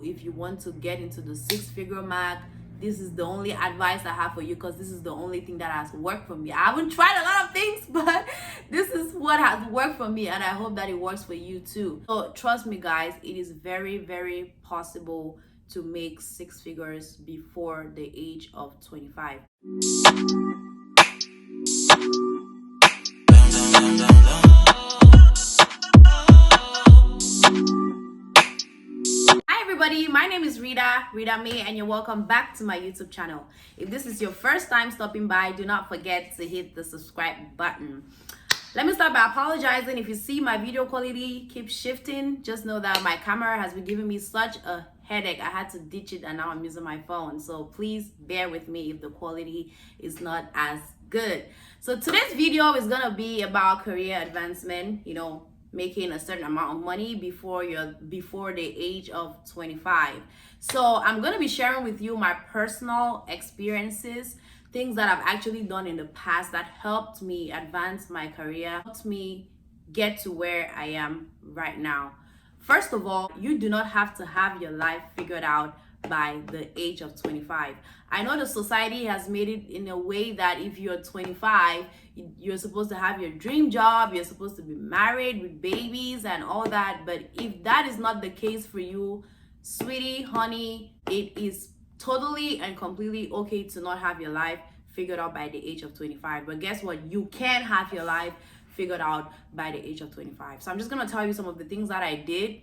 If you want to get into the six-figure mark, this is the only advice I have for you, because this is the only thing that has worked for me. I haven't tried a lot of things, but this is what has worked for me, and I hope that it works for you too. So trust me, guys, it is very, very possible to make six figures before the age of 25. Hi everybody, my name is Rita May, and you're welcome back to my YouTube channel. If this is your first time stopping by, do not forget to hit the subscribe button. Let me start by apologizing if you see my video quality keep shifting. Just know that my camera has been giving me such a headache. I had to ditch it and now I'm using my phone. So please bear with me if the quality is not as good. So today's video is gonna be about career advancement, making a certain amount of money before the age of 25. So I'm going to be sharing with you my personal experiences, things that I've actually done in the past that helped me advance my career, helped me get to where I am right now. First of all, you do not have to have your life figured out by the age of 25. I know the society has made it in a way that if you're 25, you're supposed to have your dream job, you're supposed to be married with babies and all that. But if that is not the case for you, sweetie, honey, it is totally and completely okay to not have your life figured out by the age of 25. But guess what? You can have your life figured out by the age of 25. So I'm just going to tell you some of the things that I did,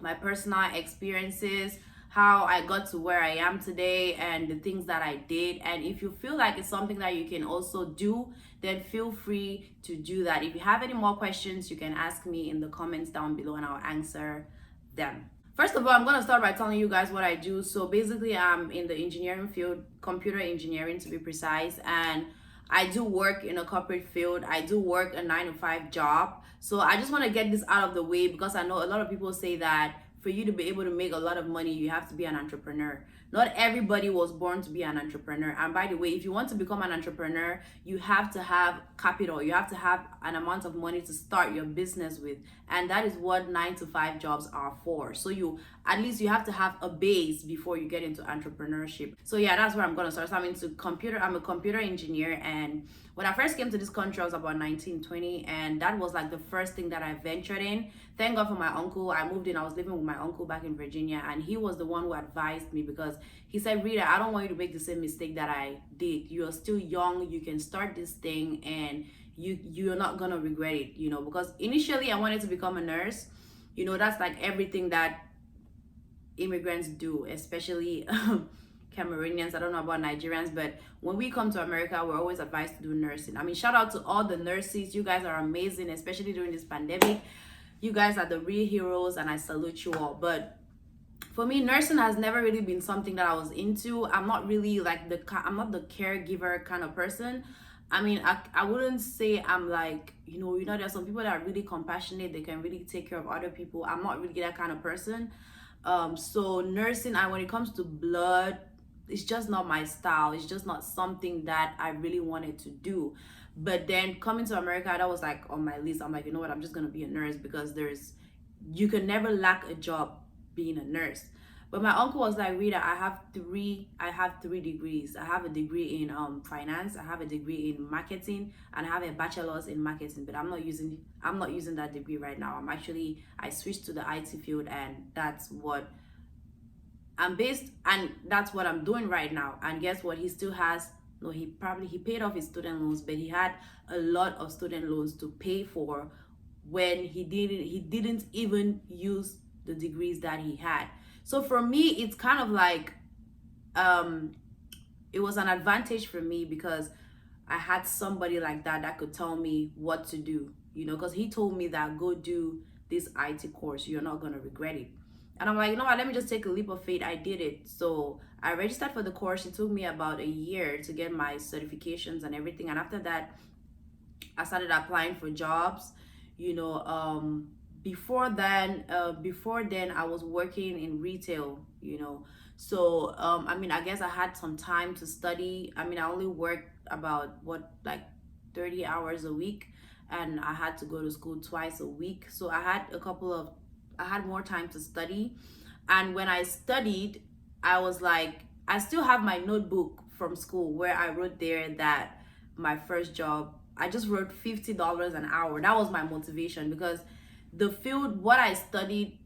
my personal experiences, how I got to where I am today, and the things that I did. And if you feel like it's something that you can also do, then feel free to do that. If you have any more questions, you can ask me in the comments down below and I'll answer them. First of all, I'm going to start by telling you guys what I do. So basically, I'm in the engineering field, computer engineering to be precise, and I do work in a corporate field. I do work a 9-to-5 job. So I just want to get this out of the way, because I know a lot of people say that for you to be able to make a lot of money, you have to be an entrepreneur. Not everybody was born to be an entrepreneur. And by the way, if you want to become an entrepreneur, you have to have capital. You have to have an amount of money to start your business with. And that is what 9-to-5 jobs are for. So you have to have a base before you get into entrepreneurship. So yeah, that's where I'm gonna start. So I'm a computer engineer, and when I first came to this country, I was about 19, 20, and that was like the first thing that I ventured in. Thank God for my uncle. I moved in, I was living with my uncle back in Virginia, and he was the one who advised me, because he said, Rita, I don't want you to make the same mistake that I did. You're still young, you can start this thing, and you're not gonna regret it, because initially I wanted to become a nurse. That's like everything that immigrants do, especially Cameroonians. I don't know about Nigerians, but when we come to America, we're always advised to do nursing. I mean, shout out to all the nurses. You guys are amazing, especially during this pandemic. You guys are the real heroes, and I salute you all. But for me, nursing has never really been something that I was into. I'm not really like I'm not the caregiver kind of person. I mean, I wouldn't say I'm like, there's some people that are really compassionate. They can really take care of other people. I'm not really that kind of person. So nursing, and when it comes to blood, it's just not my style. It's just not something that I really wanted to do. But then coming to America, that was like on my list. I'm like, you know what? I'm just gonna be a nurse, because you can never lack a job being a nurse. But my uncle was like, Rita, I have three degrees. I have a degree in finance, I have a degree in marketing, and I have a bachelor's in marketing. But I'm not using that degree right now. I switched to the IT field, and that's what I'm based, and that's what I'm doing right now. And guess what? He still has no, he paid off his student loans, but he had a lot of student loans to pay for when he didn't even use the degrees that he had. So for me, it's kind of like it was an advantage for me, because I had somebody like that could tell me what to do, because he told me that go do this IT course, you're not gonna regret it. And I'm like, you know what, let me just take a leap of faith. I did it. So I registered for the course. It took me about a year to get my certifications and everything. And after that, I started applying for jobs. Before then, I was working in retail. So I guess I had some time to study. I only worked about 30 hours a week, and I had to go to school twice a week. So I had more time to study. And when I studied, I was like, I still have my notebook from school where I wrote there that my first job, I just wrote $50 an hour. That was my motivation, because the field, what I studied,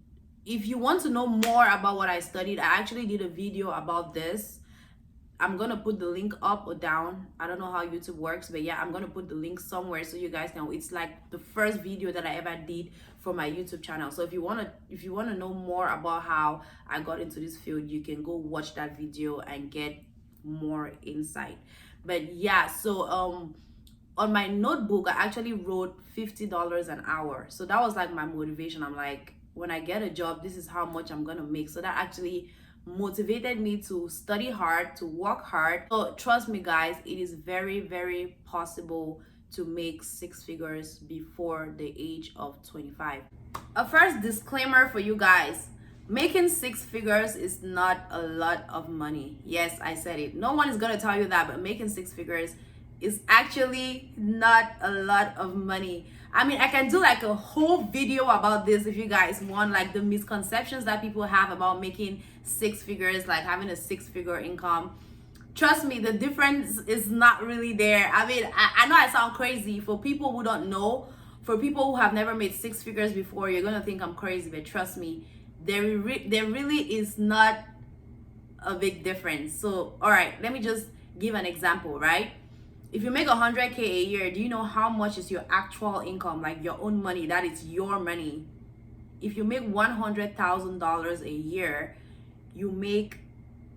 if you want to know more about what I studied, I actually did a video about this. I'm gonna put the link up or down. I don't know how YouTube works, but yeah, I'm gonna put the link somewhere so you guys know. It's like the first video that I ever did for my YouTube channel. So if you wanna know more about how I got into this field, you can go watch that video and get more insight. But yeah, so on my notebook, I actually wrote $50 an hour. So that was like my motivation. I'm like, when I get a job, this is how much I'm gonna make. So that actually motivated me to study hard, to work hard. So trust me guys, it is very, very possible to make six figures before the age of 25. A first disclaimer for you guys: making six figures is not a lot of money. Yes, I said it. No one is gonna tell you that, but making six figures is actually not a lot of money. I mean, I can do like a whole video about this if you guys want, like the misconceptions that people have about making six figures, like having a six-figure income. Trust me, the difference is not really there. I mean, I know I sound crazy. For people who don't know, for people who have never made six figures before, you're gonna think I'm crazy, but trust me, there really is not a big difference. So all right, let me just give an example, right? If you make 100K a year, do you know how much is your actual income, like your own money? That is your money. If you make $100,000 a year, you make,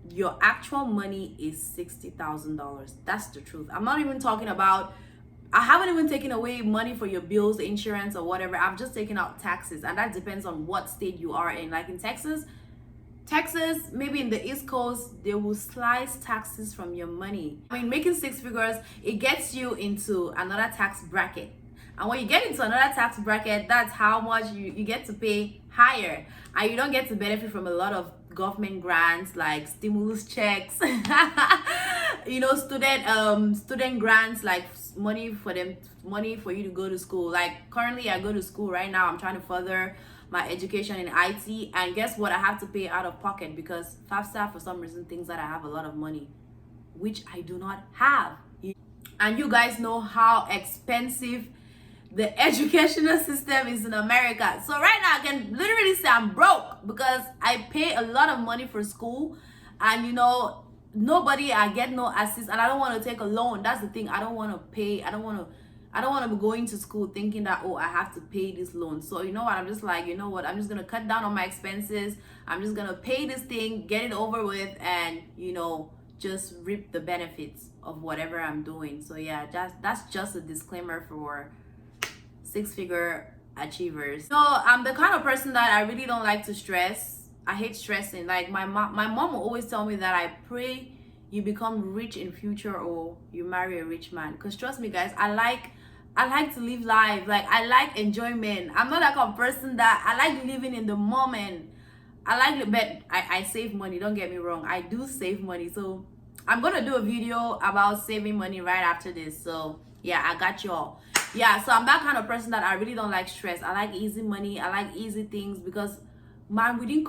your actual money is $60,000. That's the truth. I'm not even talking about, I haven't even taken away money for your bills, insurance, or whatever. I've just taken out taxes, and that depends on what state you are in. Like in Texas, maybe in the East Coast, they will slice taxes from your money. I mean, making six figures, it gets you into another tax bracket. And when you get into another tax bracket, that's how much you get to pay higher. And you don't get to benefit from a lot of government grants like stimulus checks, student grants, like money for you to go to school. Like currently I go to school right now. I'm trying to further my education in IT, and guess what? I have to pay out of pocket because FAFSA for some reason thinks that I have a lot of money, which I do not have. And you guys know how expensive the educational system is in America. So right now I can literally say I'm broke because I pay a lot of money for school, and I get no assist, and I don't want to take a loan. That's the thing. I don't want to pay. I don't want to be going to school thinking that, oh, I have to pay this loan. So you know what? I'm just like, you know what? I'm just going to cut down on my expenses. I'm just going to pay this thing, get it over with, and, just reap the benefits of whatever I'm doing. So yeah, that's just a disclaimer for six-figure achievers. So I'm the kind of person that I really don't like to stress. I hate stressing. Like my mom will always tell me that I pray you become rich in future or you marry a rich man. Because trust me guys, I like to live life. Like I like enjoyment. I'm not that kind of person that I like living in the moment. But I save money. Don't get me wrong. I do save money. So I'm gonna do a video about saving money right after this. So yeah, I got y'all. Yeah, so I'm that kind of person that I really don't like stress. I like easy money. I like easy things because, man, we didn't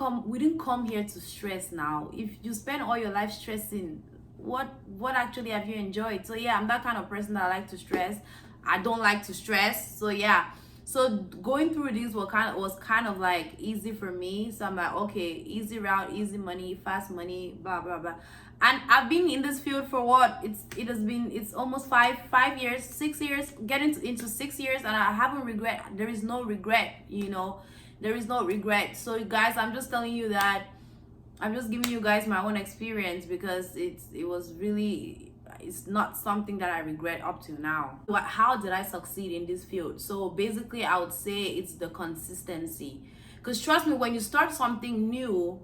come here to stress. Now if you spend all your life stressing, what actually have you enjoyed? So yeah, I'm that kind of person that I like to stress. I don't like to stress. So yeah, so going through this was kind of like easy for me. So I'm like, okay, easy route, easy money, fast money, blah blah blah. And I've been in this field for what? It's almost 5 years, 6 years, getting into 6 years, and I haven't regret. There is no regret, there is no regret. So guys, I'm just telling you that I'm just giving you guys my own experience because it's not something that I regret up to now. But how did I succeed in this field? So basically I would say it's the consistency. Because trust me, when you start something new,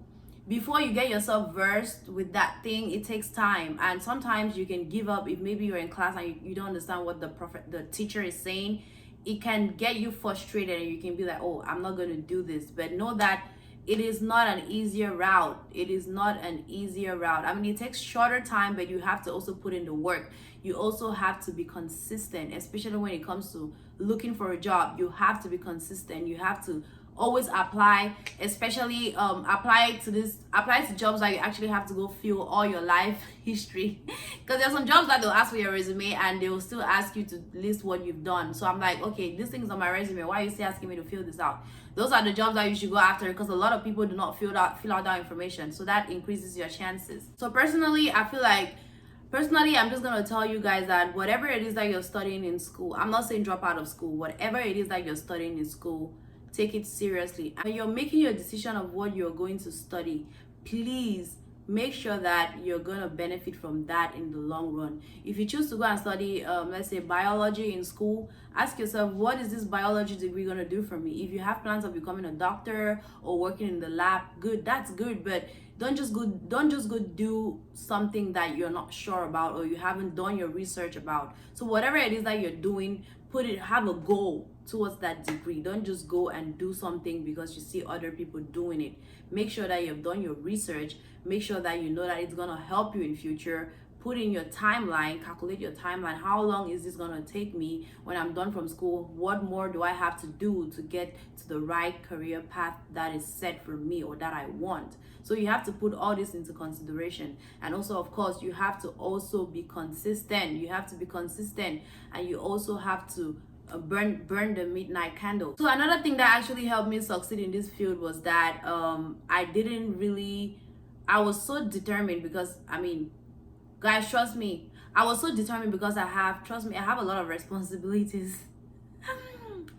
before you get yourself versed with that thing, it takes time. And sometimes you can give up if maybe you're in class and you don't understand what the teacher is saying. It can get you frustrated and you can be like, oh, I'm not going to do this. But know that it is not an easier route. It is not an easier route. I mean, it takes shorter time, but you have to also put in the work. You also have to be consistent, especially when it comes to looking for a job. You have to be consistent. You have to always apply, especially apply to jobs that you actually have to go fill all your life history, because there's some jobs that they'll ask for your resume and they will still ask you to list what you've done. So I'm like, okay, this thing's on my resume, why are you still asking me to fill this out? Those are the jobs that you should go after, because a lot of people do not fill out that information, so that increases your chances. So personally, I feel like I'm just gonna tell you guys that whatever it is that you're studying in school, I'm not saying drop out of school, whatever it is that you're studying in school, take it seriously. When you're making your decision of what you're going to study, please make sure that you're going to benefit from that in the long run. If you choose to go and study let's say biology in school, ask yourself, what is this biology degree going to do for me? If you have plans of becoming a doctor or working in the lab, good, that's good, but don't just go do something that you're not sure about or you haven't done your research about. So whatever it is that you're doing, have a goal towards that degree. Don't just go and do something because you see other people doing it. Make sure that you've done your research. Make sure that you know that it's going to help you in future. Put in your timeline, calculate your timeline. How long is this going to take me when I'm done from school? What more do I have to do to get to the right career path that is set for me or that I want? So you have to put all this into consideration. And also, of course, you have to also be consistent. You have to be consistent, and you also have to burn the midnight candle. So another thing that actually helped me succeed in this field was that I was so determined, because I mean, guys, trust me, I was so determined because I have a lot of responsibilities.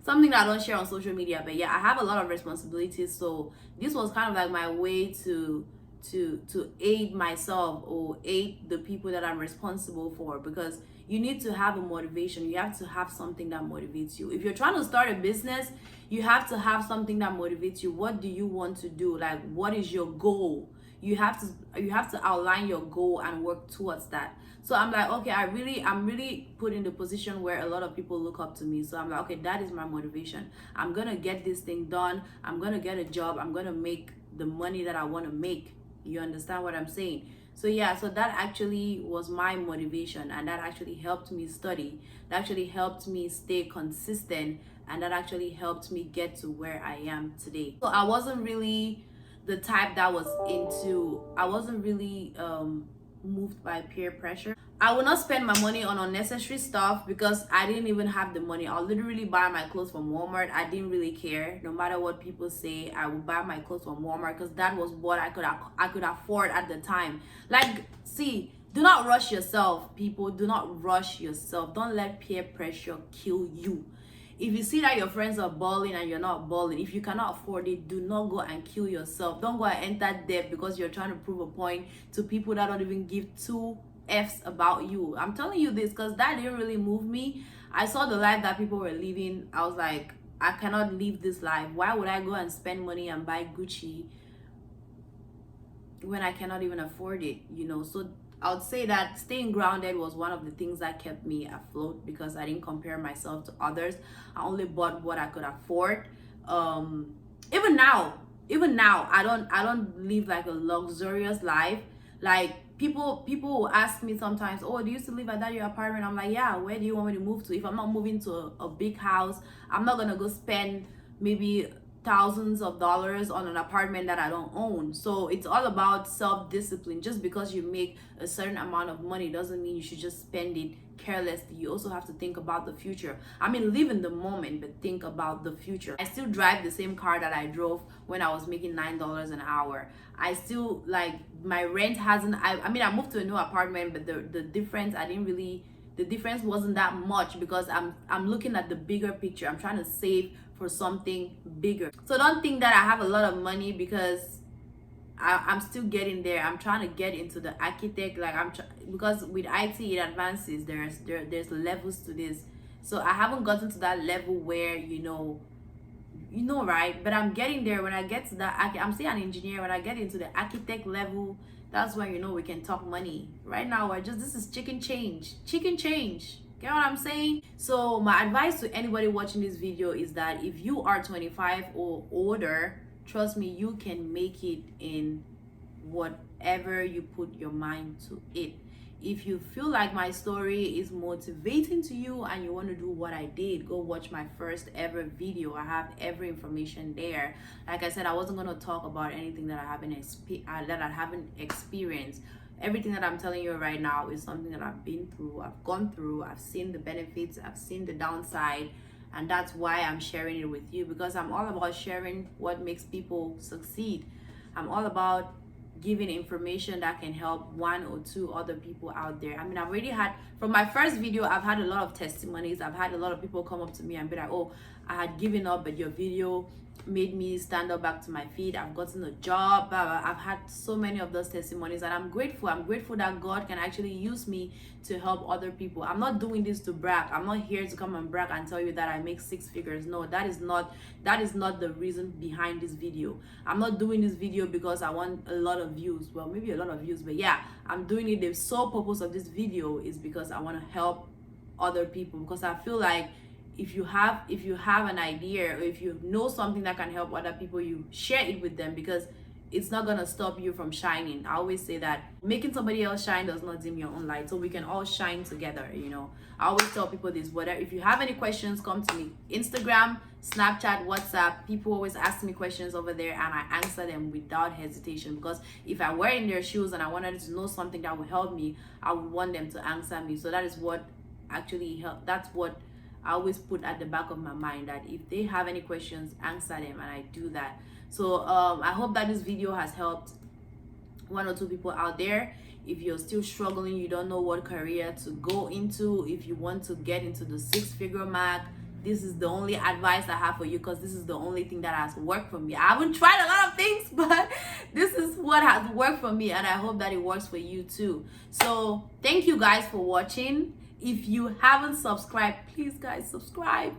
Something that I don't share on social media, but yeah, I have a lot of responsibilities. So this was kind of like my way to aid myself or aid the people that I'm responsible for, because you need to have a motivation. You have to have something that motivates you. If you're trying to start a business, you have to have something that motivates you. What do you want to do? Like, what is your goal? You have to outline your goal and work towards that. So I'm like, okay, I'm really put in the position where a lot of people look up to me. So I'm like, okay, that is my motivation. I'm gonna get this thing done. I'm gonna get a job. I'm gonna make the money that I want to make. You understand what I'm saying? So yeah, so that actually was my motivation, and that actually helped me study. That actually helped me stay consistent, and that actually helped me get to where I am today. So I wasn't really the type that was I wasn't really moved by peer pressure. I would not spend my money on unnecessary stuff because I didn't even have the money. I'll literally buy my clothes from Walmart. I didn't really care. No matter what people say, I would buy my clothes from Walmart because that was what I could afford at the time. Like, see, do not rush yourself, people. Do not rush yourself. Don't let peer pressure kill you. If you see that your friends are balling and you're not balling, if you cannot afford it, do not go and kill yourself. Don't go and enter debt because you're trying to prove a point to people that don't even give two F's about you. I'm telling you this because that didn't really move me. I saw the life that people were living. I was like, I cannot live this life. Why would I go and spend money and buy Gucci when I cannot even afford it? You know, so I would say that staying grounded was one of the things that kept me afloat, because I didn't compare myself to others. I only bought what I could afford. Even now, I don't live like a luxurious life. Like, people will ask me sometimes, oh, do you used to live at that your apartment? I'm like, yeah, where do you want me to move to? If I'm not moving to a big house, I'm not gonna go spend maybe thousands of dollars on an apartment that I don't own. So it's all about self-discipline. Just because you make a certain amount of money doesn't mean you should just spend it carelessly. You also have to think about the future. I mean, live in the moment, but think about the future. I still drive the same car that I drove when I was making $9 an hour. I still, like, my rent hasn't, I mean, I moved to a new apartment, but the difference, the difference wasn't that much, because I'm looking at the bigger picture. I'm trying to save for something bigger. So don't think that I have a lot of money, because I'm still getting there. I'm trying to get into the architect, like because with IT it advances. There's levels to this. So I haven't gotten to that level where you know, right? But I'm getting there. When I get to that, I'm still an engineer. When I get into the architect level, that's when, you know, we can talk money. Right now, this is chicken change. Get what I'm saying? So my advice to anybody watching this video is that if you are 25 or older, trust me, you can make it in whatever you put your mind to it. if you feel like my story is motivating to you and you want to do what I did, go watch my first ever video. I have every information there. Like I said, I wasn't going to talk about anything that I haven't experienced. Everything that I'm telling you right now is something that I've been through, I've gone through, I've seen the benefits, I've seen the downside, and that's why I'm sharing it with you, because I'm all about sharing what makes people succeed. I'm all about giving information that can help one or two other people out there. I mean, I've already had, from my first video, I've had a lot of testimonies. I've had a lot of people come up to me and be like, oh, I had given up, but your video made me stand up back to my feet. I've gotten a job. I've had so many of those testimonies, and I'm grateful. I'm grateful that God can actually use me to help other people. I'm not doing this to brag. I'm not here to come and brag and tell you that I make 6 figures. No, that is not the reason behind this video. I'm not doing this video because I want a lot of views. Well, maybe a lot of views, but yeah, I'm doing it. The sole purpose of this video is because I want to help other people, because I feel like if you have an idea, or if you know something that can help other people, you share it with them, because it's not gonna stop you from shining. I always say that making somebody else shine does not dim your own light, so we can all shine together. I always tell people this. Whatever, if you have any questions, come to me. Instagram, Snapchat, WhatsApp. People always ask me questions over there, and I answer them without hesitation, because if I were in their shoes and I wanted to know something that would help me, I would want them to answer me. So that is what actually help. That's what I always put at the back of my mind, that if they have any questions, answer them, and I do that. So I hope that this video has helped one or two people out there. If you're still struggling, you don't know what career to go into, if you want to get into the 6-figure mark, this is the only advice I have for you, because this is the only thing that has worked for me. I haven't tried a lot of things, but this is what has worked for me, and I hope that it works for you too. So thank you guys for watching. If you haven't subscribed, please guys, subscribe.